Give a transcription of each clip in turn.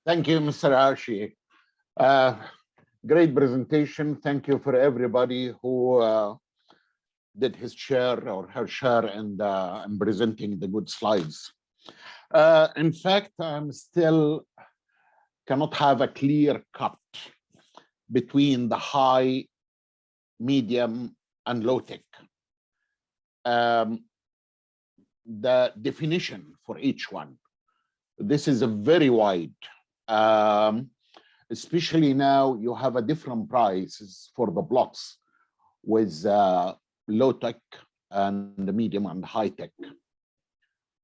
Thank you, Mr. Ashi. Great presentation. Thank you for everybody who did his share or her share in presenting the good slides. In fact, I'm still cannot have a clear cut between the high, medium, and low tech. The definition for each one. This is a very wide, especially now you have a different prices for the blocks with low tech and the medium and high tech.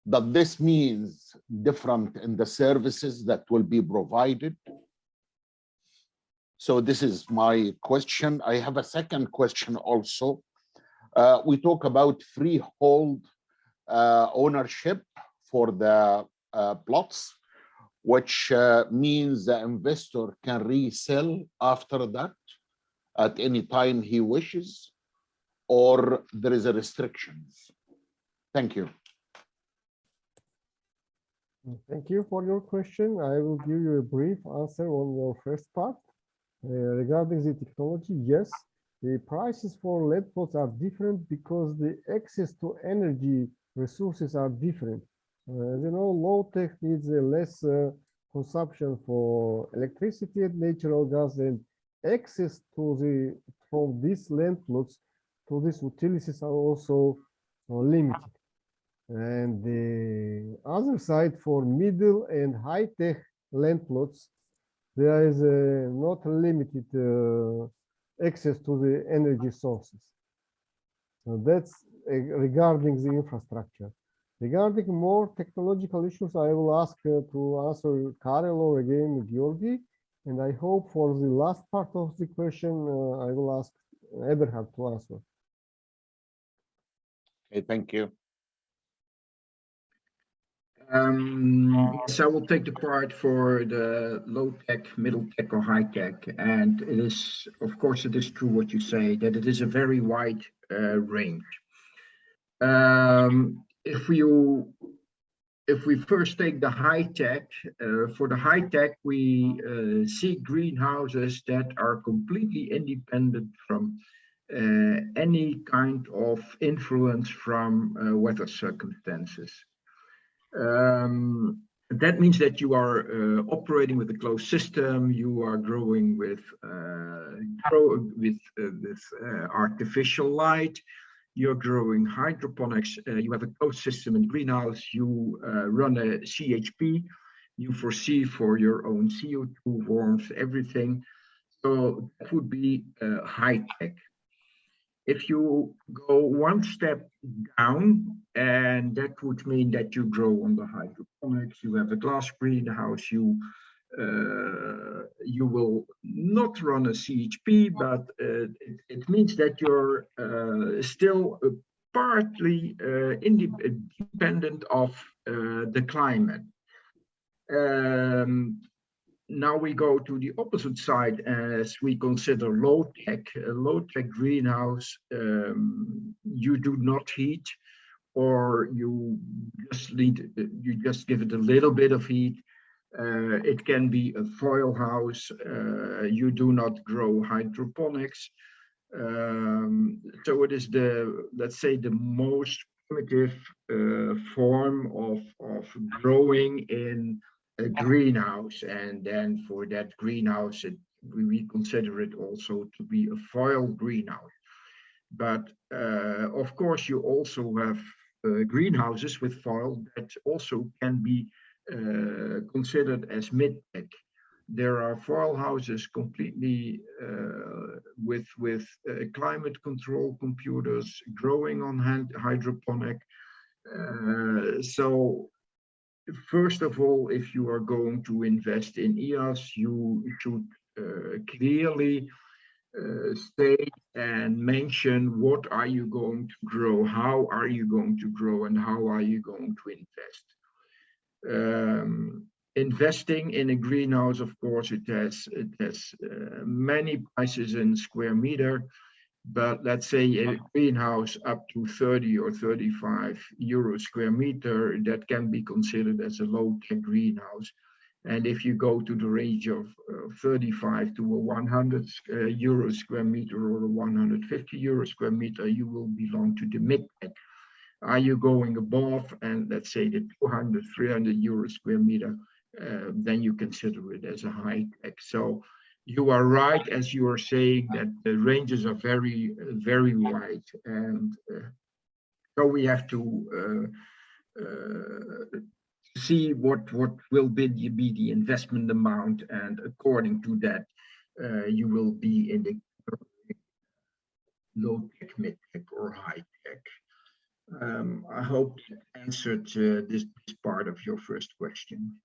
Does this means different in the services that will be provided? So this is my question. I have a second question also. We talk about freehold ownership for the plots, which means the investor can resell after that at any time he wishes, or there is a restrictions. Thank you. Thank you for your question. I will give you a brief answer on your first part. Regarding the technology, yes, the prices for LED plots are different because the access to energy resources are different. You know, low tech needs a less consumption for electricity and natural gas, and access to from these land plots to these utilities are also limited. And the other side, for middle and high tech land plots, there is not limited access to the energy sources. So that's regarding the infrastructure. Regarding more technological issues, I will ask to answer Karel or again Georgi, and I hope for the last part of the question, I will ask Eberhard to answer. Okay, thank you. So I will take the part for the low tech, middle tech, or high tech. And it is, of course, it is true what you say, that it is a very wide range. If we first take the high tech, for the high tech, we see greenhouses that are completely independent from any kind of influence from weather circumstances. That means that you are operating with a closed system. You are growing with artificial light. You're growing hydroponics. You have a closed system in greenhouse. You run a CHP. You foresee for your own CO2, warmth, everything. So that would be high tech. If you go one step down, and that would mean that you grow on the hydroponics, you have a glass greenhouse, you will not run a CHP, but it means that you're still partly independent of the climate. Now we go to the opposite side as we consider low tech. A low tech greenhouse, you do not heat, or you just give it a little bit of heat. It can be a foil house. You do not grow hydroponics. So it is let's say the most primitive form of growing in a greenhouse, and then for that greenhouse, we consider it also to be a foil greenhouse. But of course, you also have greenhouses with foil that also can be considered as mid-tech. There are foil houses completely with climate control computers growing on hydroponic. So first of all, if you are going to invest in EOS, you should clearly state and mention what are you going to grow, how are you going to grow, and how are you going to invest. Investing in a greenhouse, of course, it has many prices in square meter. But let's say a greenhouse up to 30 or 35 euro square meter, that can be considered as a low-tech greenhouse. And if you go to the range of 35 to 100 euro square meter or 150 euro square meter, you will belong to the mid-tech. Are you going above, and let's say the 200, 300 euro square meter, then you consider it as a high tech. So you are right, as you are saying, that the ranges are very, very wide. And so we have to see what will be the investment amount, and according to that, you will be in the low tech, mid tech, or high tech. I hope that answered this part of your first question.